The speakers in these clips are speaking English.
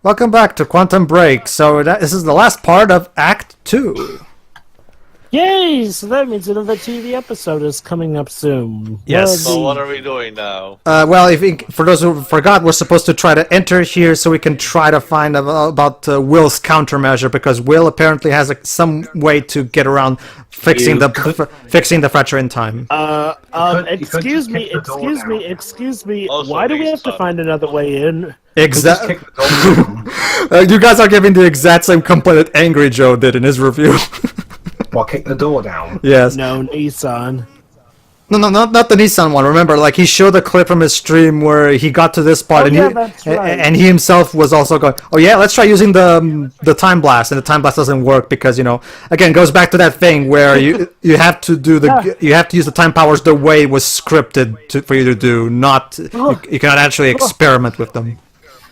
Welcome back to Quantum Break. So this is the last part of Act 2. Yay! So that means another TV episode is coming up soon. Yes. So what are we doing now? Well, for those who forgot, we're supposed to try to enter here so we can try to find about Will's countermeasure, because Will apparently has some way to get around fixing the fracture in time. Excuse me. Also Why do we have to Lisa. find another way in? Exactly. You guys are giving the exact same complaint that Angry Joe did in his review. What, kick the door down? Yes. No, Nissan. No, not the Nissan one. Remember, like, he showed a clip from his stream where he got to this part, that's right. and he himself was also going, "Oh yeah, let's try using the time blast," and the time blast doesn't work because, again, it goes back to that thing where you have to do you have to use the time powers the way it was scripted for you to do. Not you cannot actually experiment with them.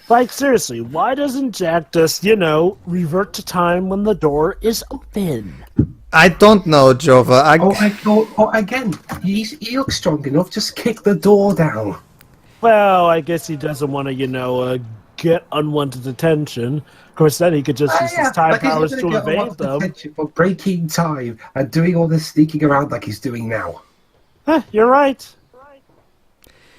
Like, seriously, why doesn't Jack just, revert to time when the door is open? I don't know, Jova. Again, he looks strong enough. Just kick the door down. Well, I guess he doesn't want to, get unwanted attention. Of course, then he could just use his time powers to evade them. For breaking time and doing all this sneaking around like he's doing now. You're right.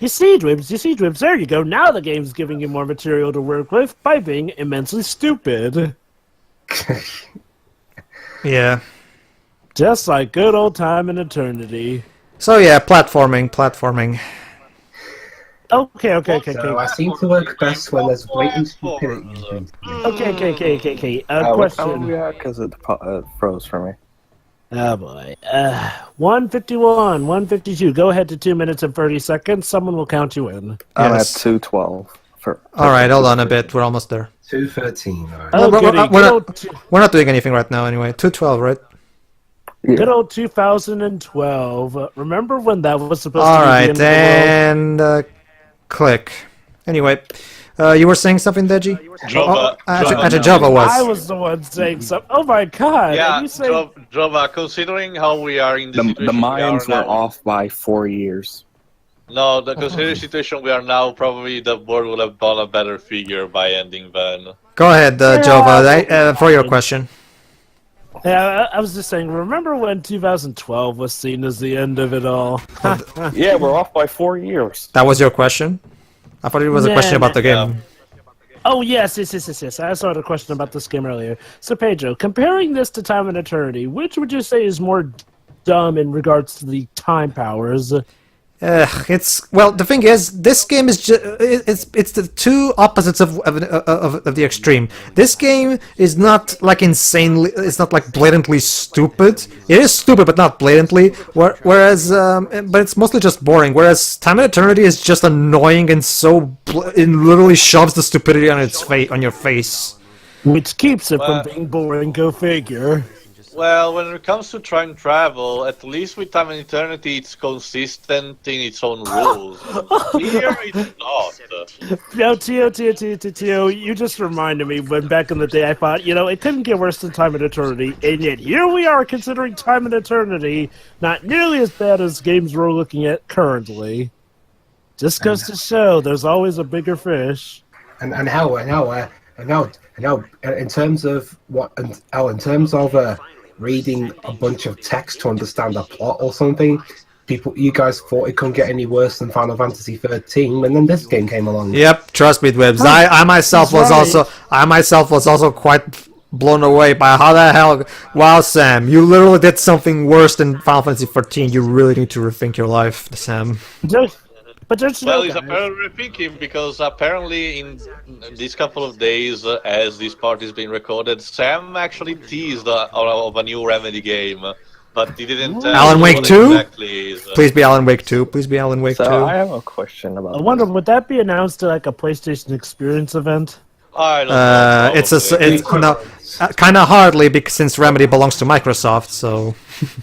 You see, Dwibs, there you go. Now the game's giving you more material to work with by being immensely stupid. Yeah. Just like good old time and eternity. So yeah, platforming. Okay. So I seem to work best when there's blatant stupidity. Okay. Question. Yeah, because it froze for me. Oh boy. 151, 152. Go ahead to 2 minutes and 30 seconds. Someone will count you in. I'm at Yes. 2:12. All right, hold on a bit. We're almost there. 2:13. All right. Oh, We're not doing anything right now anyway. 2:12, right? Yeah. Good old 2012. Remember when that was supposed All to be right, the end of the world? and click. Anyway, you were saying something, Deji? Jova. Actually, Java was. I was the one saying something. Oh my god! Yeah, You say... Jova, considering how we are in the The situation Mayans we are were now, off by 4 years. No, considering the situation we are now, probably the board will have done a better figure by ending then. Go ahead, Jova, for your question. Yeah, I was just saying, remember when 2012 was seen as the end of it all? Yeah, we're off by 4 years. That was your question? I thought it was a question about the game. Oh, yes. I saw a question about this game earlier. So, Pedro, comparing this to Time and Eternity, which would you say is more dumb in regards to the time powers? The thing is, this game is it's the two opposites of the extreme. This game is not like insanely, it's not like blatantly stupid. It is stupid, but not blatantly. Whereas, but it's mostly just boring. Whereas Time and Eternity is just annoying and it literally shoves the stupidity on your face. Which keeps it from being boring, go figure. Well, when it comes to time travel, at least with Time and Eternity, it's consistent in its own rules. Here, it's not. Yo, Tio, you just reminded me when back in the day I thought, it couldn't get worse than Time and Eternity, and yet here we are considering Time and Eternity not nearly as bad as games we're looking at currently. Just goes to show there's always a bigger fish. And how in terms of reading a bunch of text to understand a plot or something, you guys thought it couldn't get any worse than Final Fantasy 13, and then this game came along. Yep, trust me, Dwibs. I myself was also quite blown away by how the hell. Wow, Sam, you literally did something worse than Final Fantasy 14. You really need to rethink your life, Sam. But there's He's apparently rethinking because apparently in these couple of days, as this part is being recorded, Sam actually teased of a new Remedy game, but he didn't tell Alan Wake what 2? exactly is. Please be Alan Wake 2. Please be Alan Wake 2. So I have a question about I wonder, would that be announced at like a PlayStation Experience event? I don't know. It's kind of hardly because since Remedy belongs to Microsoft, so.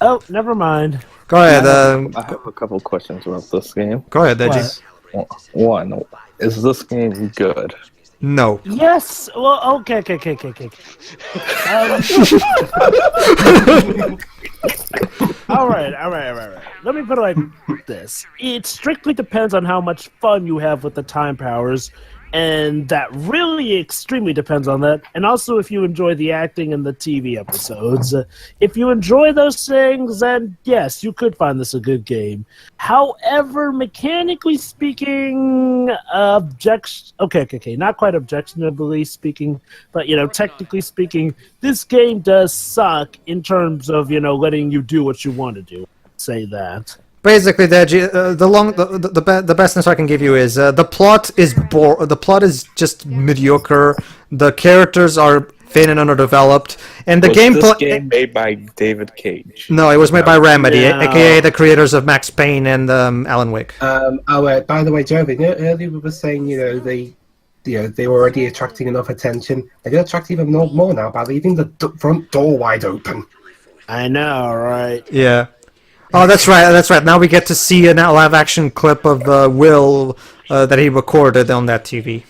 Oh, never mind. Go ahead. I have a couple questions about this game. Go ahead, Deji. One, is this game good? No. Yes. Well, okay. All right. Let me put it like this. It strictly depends on how much fun you have with the time powers. And that really extremely depends on that. And also if you enjoy the acting and the TV episodes. If you enjoy those things, then yes, you could find this a good game. However, mechanically speaking, okay, not quite objectionably speaking, but, technically speaking, this game does suck in terms of, letting you do what you want to do. Say that. Basically, the best answer I can give you is the plot is The plot is just mediocre. The characters are thin and underdeveloped, and the Was gameplay. this game made by David Cage? No, it was made by Remedy, No. aka the creators of Max Payne and Alan Wake. By the way, Jovi, earlier we were saying, they were already attracting enough attention. They're going to attract even more now by leaving the front door wide open. I know, right? Yeah. Oh, that's right. Now we get to see a live-action clip of Will that he recorded on that TV.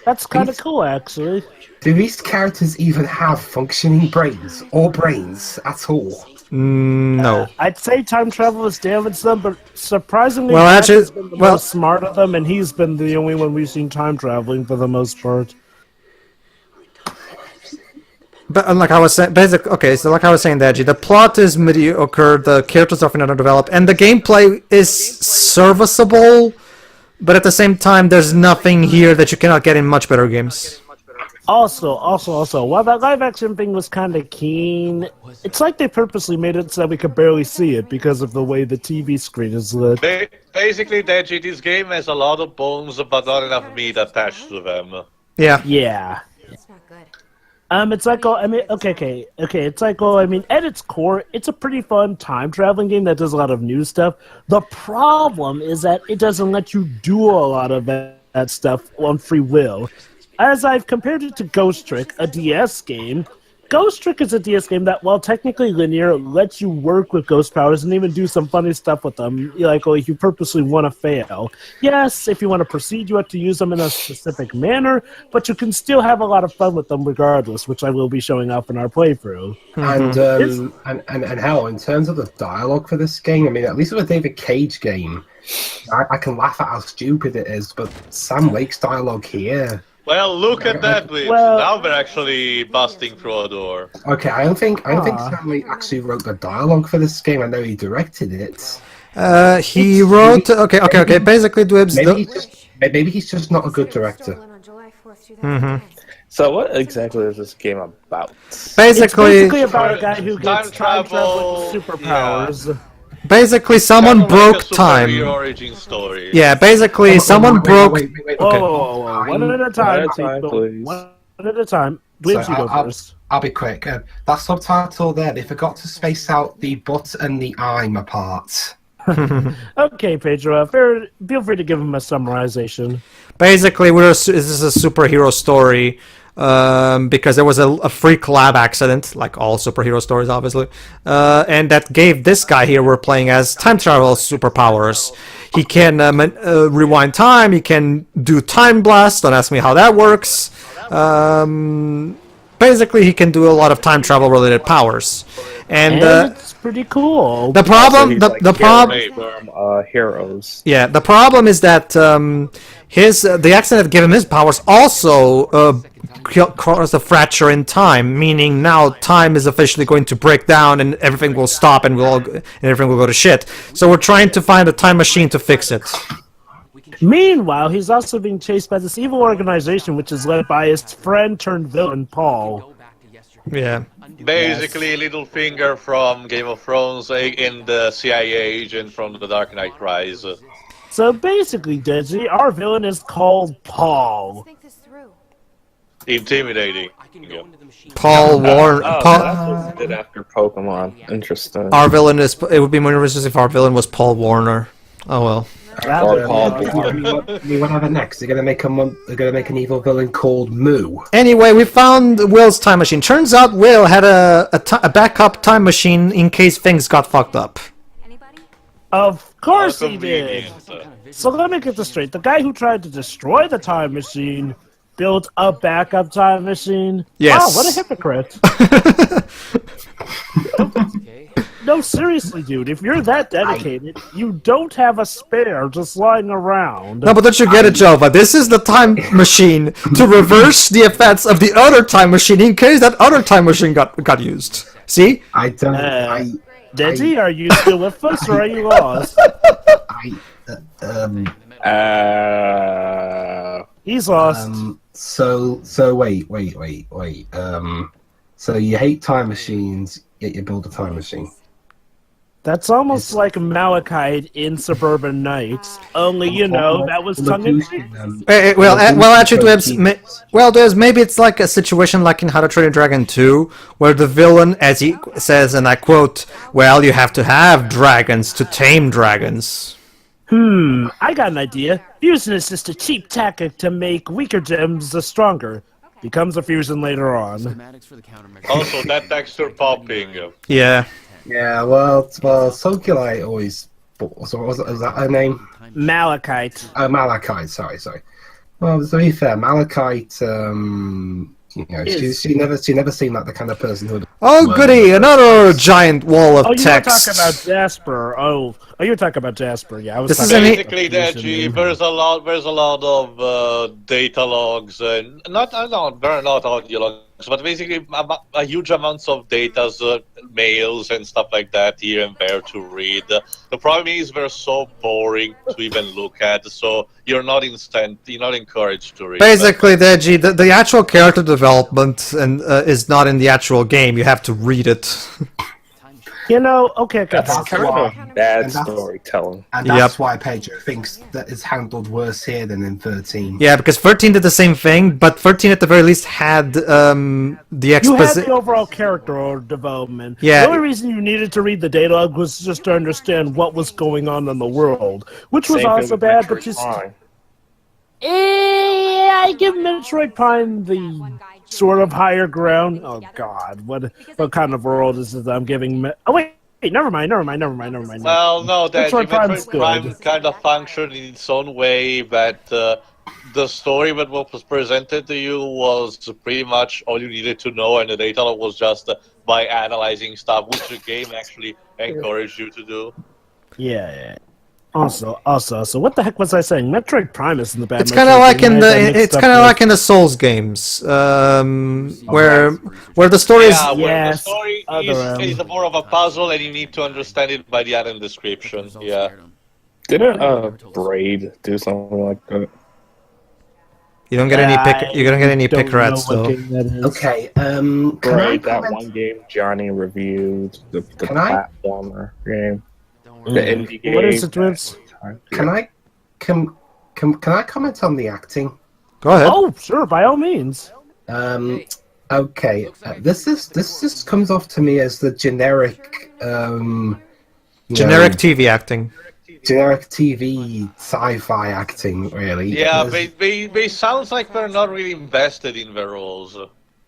That's kind of cool, actually. Do these characters even have functioning brains or brains at all? No. I'd say time travel has damaged them, but surprisingly, Well, Max actually- has been the most smart of them, and he's been the only one we've seen time traveling for the most part. But like I was saying, like I was saying, Deji, the plot is mediocre, the characters are often underdeveloped, and the gameplay is serviceable, but at the same time, there's nothing here that you cannot get in much better games. Also, while that live action thing was kind of keen, it's like they purposely made it so that we could barely see it because of the way the TV screen is lit. Basically, Deji, this game has a lot of bones, but not enough meat attached to them. Yeah. Yeah. It's not good. It's like, it's like, at its core, it's a pretty fun time-traveling game that does a lot of new stuff. The problem is that it doesn't let you do a lot of that stuff on free will. As I've compared it to Ghost Trick, a DS game, Ghost Trick is a DS game that, while technically linear, lets you work with ghost powers and even do some funny stuff with them, like if you purposely want to fail. Yes, if you want to proceed, you have to use them in a specific manner, but you can still have a lot of fun with them regardless, which I will be showing off in our playthrough. And hell, in terms of the dialogue for this game, I mean, at least with a David Cage game, I can laugh at how stupid it is, but Sam Lake's dialogue here... Well, look at that, Blitz. Well- Now we're actually busting through a door. Okay, I don't think Sam Lake actually wrote the dialogue for this game. I know he directed it. He wrote... Okay. Basically, Dwibs... Maybe he's just not a good director. So what exactly is this game about? It's Basically about a guy who gets Time time travel travel, superpowers. Basically, someone Kind of like broke a superhero time. origin story. Yeah, basically, someone broke... Wait. Whoa, one at a time, please. One at a time. Dwibs, you go first. I'll be quick. That subtitle there, they forgot to space out the but and the I'm apart. Okay, Pedro, feel free to give him a summarization. Basically, this is a superhero story because there was a freak lab accident, like all superhero stories, obviously, and that gave this guy here we're playing as time travel superpowers. He can rewind time, he can do time blast, don't ask me how that works. Basically, he can do a lot of time travel related powers. And It's pretty cool. the problem... So he's the problem... from Heroes. Yeah, the problem is that the accident that gave him his powers also caused a fracture in time, meaning now time is officially going to break down and everything will stop and everything will go to shit. So we're trying to find a time machine to fix it. Meanwhile, he's also being chased by this evil organization, which is led by his friend turned villain, Paul. Yeah. Basically, Littlefinger from Game of Thrones and the CIA agent from The Dark Knight Rises. So basically, Deji, our villain is called Paul. Think this through. Intimidating. Yeah. Paul Warner. Oh, that's what he did after Pokemon. Interesting. Our villain is... It would be more interesting if our villain was Paul Warner. Oh well. That Or would- Paul What happen next? They're gonna make an evil villain called Moo. Anyway, we found Will's time machine. Turns out Will had a backup time machine in case things got fucked up. Anybody? Of course How he did. convenient. So let me get this straight. The guy who tried to destroy the time machine built a backup time machine? Yes. Wow, what a hypocrite. No, seriously, dude. If you're that dedicated, you don't have a spare just lying around. No, but don't you get it, Jova? This is the time machine to reverse the effects of the other time machine in case that other time machine got used. See? I don't. Deji, are you still with us or are you lost? He's lost. So wait. So you hate time machines, yet you build a time machine. That's almost like Malachite in Suburban Nights. Only, you know, that was tongue-in-cheek. Well, actually, there's maybe it's like a situation like in How to Train Your Dragon 2, where the villain, as he says, and I quote, "Well, you have to have dragons to tame dragons." I got an idea. Fusion is just a cheap tactic to make weaker gems stronger. Becomes a fusion later on. Also, that texture popping. Yeah. Yeah, well, Sokulite always. So was that her name? Malachite. Oh, Malachite. Sorry. Well, to be fair, Malachite. You know, she never seemed like the kind of person who would. Oh, goody! Another giant wall of text. Oh, you were talking about Jasper. Oh, you're talking about Jasper. Yeah, I was. Basically, there's a lot of data logs, and not audio logs, but basically a huge amounts of data, mails and stuff like that here and there to read. The problem is they're so boring to even look at, so you're not encouraged to read. Basically, the actual character development is not in the actual game. You have to read it. You know, okay. That's kind of bad storytelling. And that's why Pedro thinks that it's handled worse here than in 13. Yeah, because 13 did the same thing, but 13 at the very least had the exposition. You had the overall character development. Yeah. The only reason you needed to read the data log was just to understand what was going on in the world, which was also bad, but just... I give Metroid Prime the sort of higher ground. Oh God, what kind of world is it that I'm giving? Oh wait, never mind. Well, no, Metroid Prime kind of functioned in its own way. That the story that was presented to you was pretty much all you needed to know, and the data log was just by analyzing stuff, which the game actually encouraged you to do. Yeah. Also, what the heck was I saying? Metroid Prime isn't the bad. It's kind of like in the Souls games, where the story is. The story is more of a puzzle, and you need to understand it by the item description. Yeah. Didn't Braid do something like that? You don't get any pick rats though. Okay. Braid, that one game Johnny reviewed, the platformer game. The indie game. What is it, Twins? Can I comment on the acting? Go ahead. Oh, sure, by all means. Okay. This just comes off to me as the generic TV acting. Generic TV sci-fi acting, really. Yeah, they sounds like they're not really invested in their roles.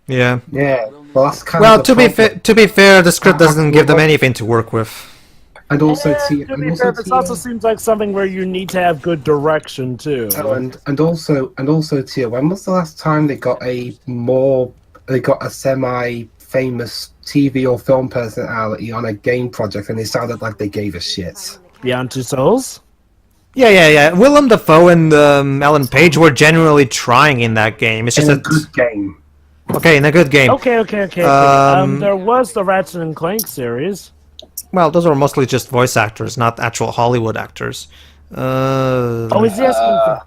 Yeah. Yeah. Well, that's kind of. To be fair, the script doesn't give them anything to work with. And also, this also seems like something where you need to have good direction too. Oh, and also, Tia, when was the last time they got a semi-famous TV or film personality on a game project and they sounded like they gave a shit? Beyond Two Souls? Yeah. Willem Dafoe and Ellen Page were genuinely trying in that game. It's just a good game. Okay, in a good game. Okay. There was the Ratchet and Clank series. Well, those are mostly just voice actors, not actual Hollywood actors. Is he asking?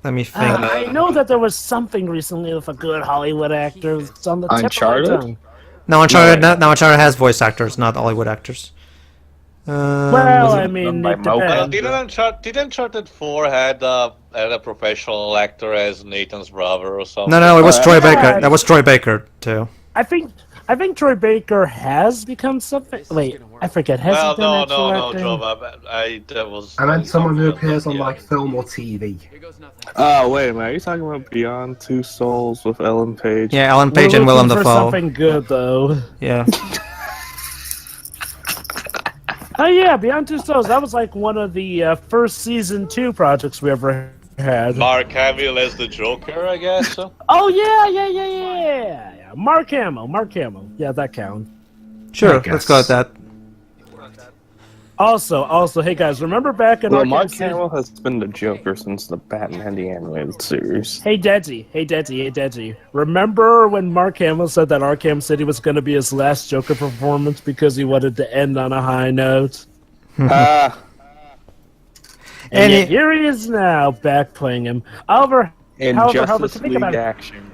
Let me think. I know that there was something recently with a good Hollywood actor. It's on the tip Uncharted? of my tongue. No, Uncharted has voice actors, not Hollywood actors. Well, I mean, it depends. Did Uncharted 4 had a professional actor as Nathan's brother or something? No, it was Troy Baker. That was Troy Baker too. I think Troy Baker has become something. Wait, I forget. Has he done no, acting? I meant someone who appears on like film or TV. Oh, wait a minute. Are you talking about Beyond Two Souls with Ellen Page? Yeah, Ellen Page and Willem Dafoe. Something good though. Yeah. Oh yeah, Beyond Two Souls. That was like one of the first season 2 projects we ever had. Mark Hamill as the Joker, I guess. Oh yeah. Mark Hamill. Yeah, that counts. Sure, let's go with that. Also, hey guys, remember back in Well, Arkham Mark City? Hamill has been the Joker since the Batman the Animated Series. Hey Deji. Remember when Mark Hamill said that Arkham City was going to be his last Joker performance because he wanted to end on a high note? Ah, And yet here he is now, back playing him. However, Justice to think League about it. action.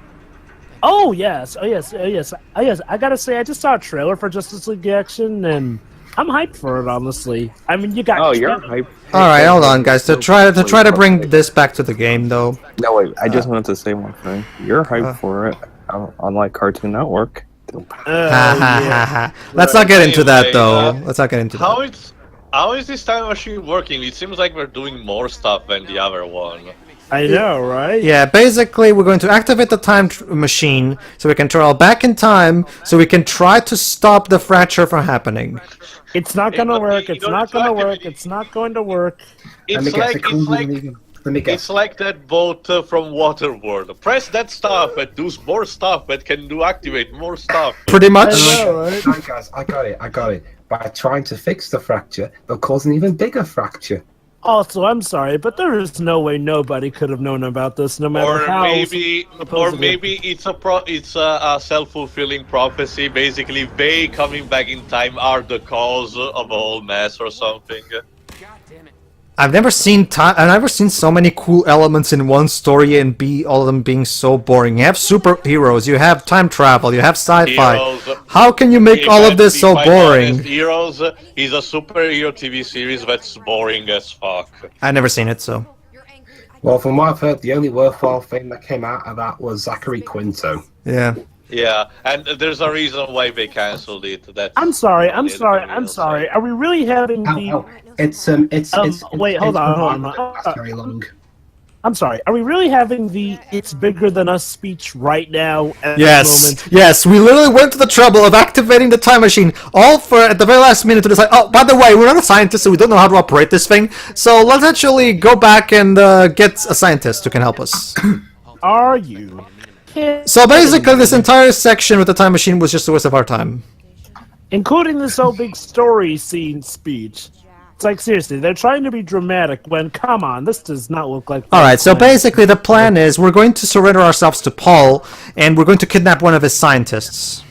Oh yes. I gotta say, I just saw a trailer for Justice League Action, and I'm hyped for it. Honestly, I mean, you got. Oh, you're hype. All right, hold on, guys. To try to bring this back to the game, though. No, wait. I just wanted to say one thing. You're hyped for it, unlike Cartoon Network. Let's not get into that, though. Let's not get into that. How is this time machine working? It seems like we're doing more stuff than the other one. I know, right? Yeah, basically, we're going to activate the time machine so we can travel back in time so we can try to stop the fracture from happening. It's not gonna work. It's not gonna work. It's not going to work. It's like that boat from Waterworld. Press that stuff and do more stuff and can activate more stuff. Pretty much. I know, right? Right, guys, I got it. By trying to fix the fracture, they'll cause an even bigger fracture. Also, I'm sorry, but there is no way nobody could have known about this, no matter how. Or maybe it's a self-fulfilling prophecy. Basically, they coming back in time are the cause of a whole mess or something. I've never seen so many cool elements in one story and all of them being so boring. You have superheroes, you have time travel, you have sci-fi. How can you make all of this so boring? Heroes is a superhero TV series that's boring as fuck. I've never seen it, so. Well, from what I've heard, the only worthwhile thing that came out of that was Zachary Quinto. Yeah. Yeah, and there's a reason why they cancelled it. I'm sorry. Are we really having the? Wait, hold on. Very long. I'm sorry. Are we really having the "it's bigger than us" speech right now? At Yes. this moment? Yes. We literally went to the trouble of activating the time machine, all for at the very last minute to decide. Oh, by the way, we're not a scientist, so we don't know how to operate this thing. So let's actually go back and get a scientist who can help us. Are you? So basically, this entire section with the time machine was just a waste of our time. Including this whole big story scene speech. It's like, seriously, they're trying to be dramatic when, come on, this does not look like... Alright, so basically the plan is we're going to surrender ourselves to Paul, and we're going to kidnap one of his scientists.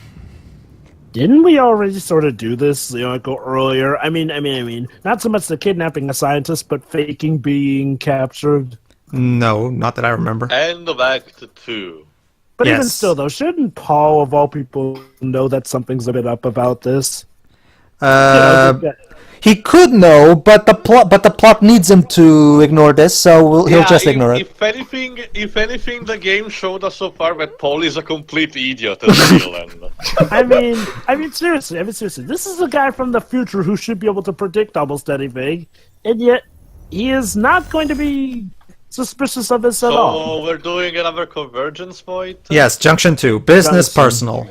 Didn't we already sort of do this, earlier? I mean, not so much the kidnapping a scientist, but faking being captured. No, not that I remember. And the Act 2. But Yes. even still, though, shouldn't Paul, of all people, know that something's a bit up about this? He could know, but the plot needs him to ignore this, so he'll just ignore it. If anything, the game showed us so far that Paul is a complete idiot as a villain. I mean, seriously, this is a guy from the future who should be able to predict almost anything, and yet he is not going to be suspicious of this at all. So we're doing another convergence point? Yes, Junction 2, business, personal.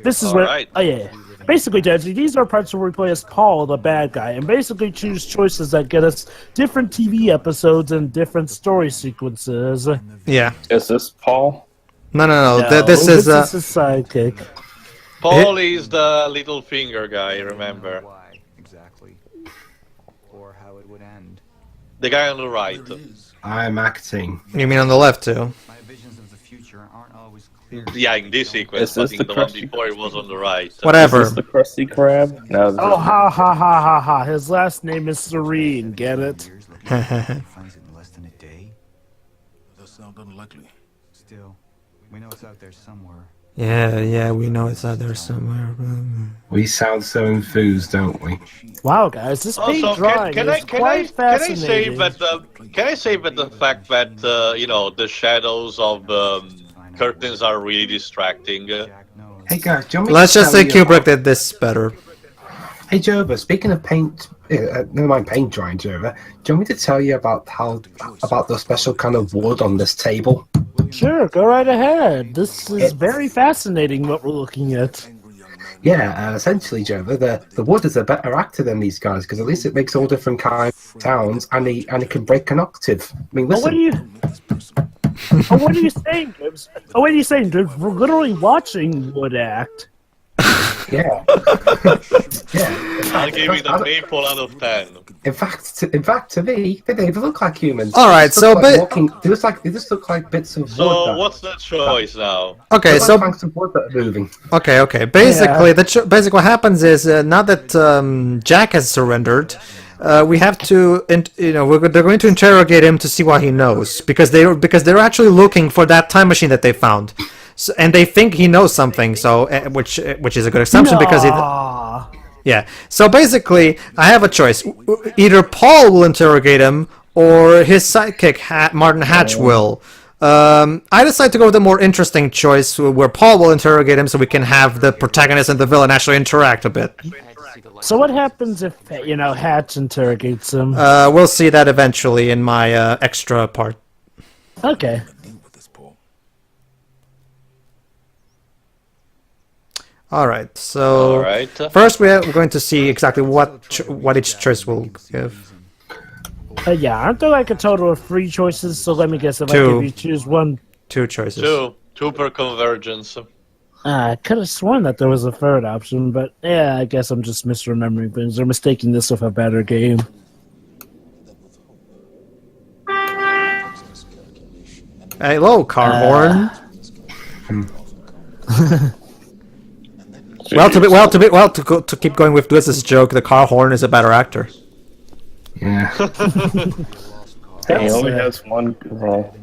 This is where, Alright. oh yeah. Basically, Jesse, these are parts where we play as Paul, the bad guy, and basically choose choices that get us different TV episodes and different story sequences. Yeah. Is this Paul? No. This is his sidekick. Paul is the little finger guy, remember? Why exactly, or how it would end. The guy on the right. I'm acting. You mean on the left too? My visions of the future aren't always clear. Yeah, in this sequence, Is this but in the the one Krusty- before it was on the right. Whatever. Is this the Krusty Krab? No. This Oh, is- ha. His last name is Serene, get it? Years later, he finds it in less than a day. That sounds unlikely. Still, we know it's out there somewhere. Yeah, we know it's out there somewhere. We sound so enthused, don't we? Wow, guys, this paint Also, drawing can is quite I say fascinating. that the fact that the shadows of curtains are really distracting. Jack knows. Hey guys, do you want me Let's to just tell say you Kubrick about- did this better. Hey Jova, speaking of paint, never mind paint drying, Jova. Do you want me to tell you about the special kind of wood on this table? Sure, go right ahead. This is very fascinating what we're looking at. Yeah, essentially, Jova, the wood is a better actor than these guys because at least it makes all different kinds of sounds and it can break an octave. I mean, Oh, what listen. are you saying, Gibbs? Oh, what are you saying, dude? We're literally watching Wood act. Yeah. Yeah. I'll give you the maple out of 10. In fact, to me, they don't even look like humans. All right, so they just look like bits of wood. So what's the choice now? Okay, so planks of wood that are moving. okay. Basically, basically what happens is now that Jack has surrendered, we have to, they're going to interrogate him to see what he knows because they're actually looking for that time machine that they found, so, and they think he knows something. So which is a good assumption because yeah. So basically, I have a choice. Either Paul will interrogate him or his sidekick Martin Hatch will. I decide to go with the more interesting choice, where Paul will interrogate him, so we can have the protagonist and the villain actually interact a bit. So what happens if, Hatch interrogates him? We'll see that eventually in my extra part. Okay. Alright, so first we're going to see exactly what each choice will give. Yeah, aren't there like a total of 3 choices? So let me guess, if Two. I give you choose one... 2 choices. Two per convergence. I could have sworn that there was a third option, but yeah, I guess I'm just misremembering things or mistaking this with a better game. Hello, car horn. To keep going with this joke, the car horn is a better actor. Yeah. He only has one role.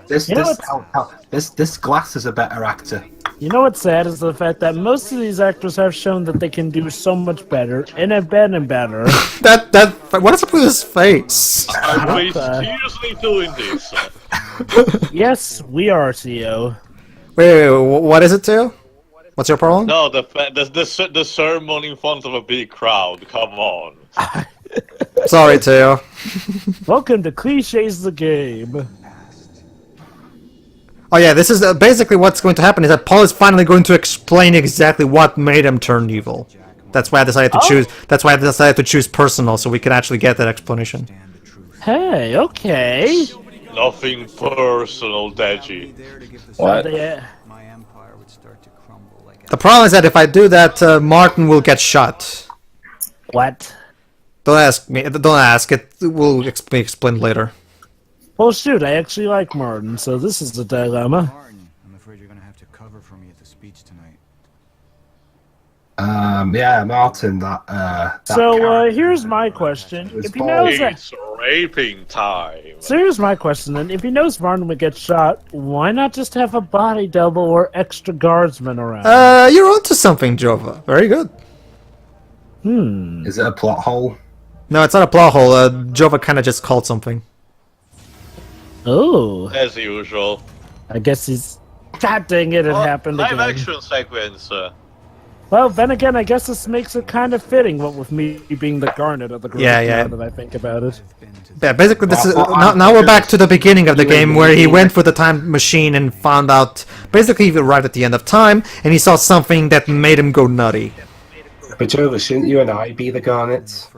This Glass is a better actor. You know what's sad is the fact that most of these actors have shown that they can do so much better and have been better. What is up with his face? Are we seriously doing this? Yes, we are, Theo. Wait, what is it, Theo? What's your problem? No, the sermon in front of a big crowd. Come on. Sorry, Theo. Welcome to Clichés the Game. Oh yeah, this is basically what's going to happen is that Paul is finally going to explain exactly what made him turn evil. That's why I decided to choose. That's why I decided to choose personal, so we can actually get that explanation. Hey, okay. Nothing personal, Deji. What? The problem is that if I do that, Martin will get shot. What? Don't ask me. Don't ask. It will be explained later. Well, shoot, I actually like Martin, so this is a dilemma. Martin, I'm afraid you're gonna have to cover for me at the speech tonight. Yeah, Martin, So, here's my question. If he knows that... It's raping time. So here's my question then. If he knows Martin would get shot, why not just have a body double or extra guardsmen around? You're onto something, Jova. Very good. Is it a plot hole? No, it's not a plot hole. Jova kind of just called something. Oh. As usual. I guess he's... God dang it, it happened again. Live action sequence. Well, then again, I guess this makes it kind of fitting, what with me being the Garnet of the group, Yeah. now that I think about it. Yeah, basically, this is now we're back to the beginning of the game where he went for the time machine and found out. Basically, he arrived at the end of time and he saw something that made him go nutty. But Jova, shouldn't you and I be the Garnets?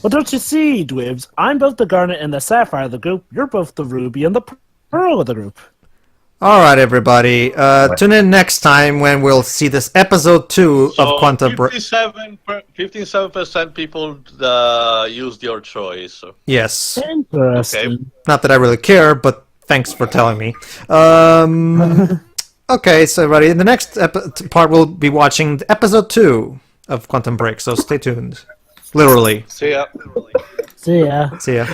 Well, don't you see, Dwibs? I'm both the Garnet and the Sapphire of the group. You're both the Ruby and the Pearl of the group. Alright, everybody. Tune in next time when we'll see this episode 2 of Quantum Break. 57% people used your choice. Yes. Interesting. Okay. Not that I really care, but thanks for telling me. Okay, so everybody, in the next part we'll be watching episode 2 of Quantum Break, so stay tuned. Literally. See ya. See ya. See ya.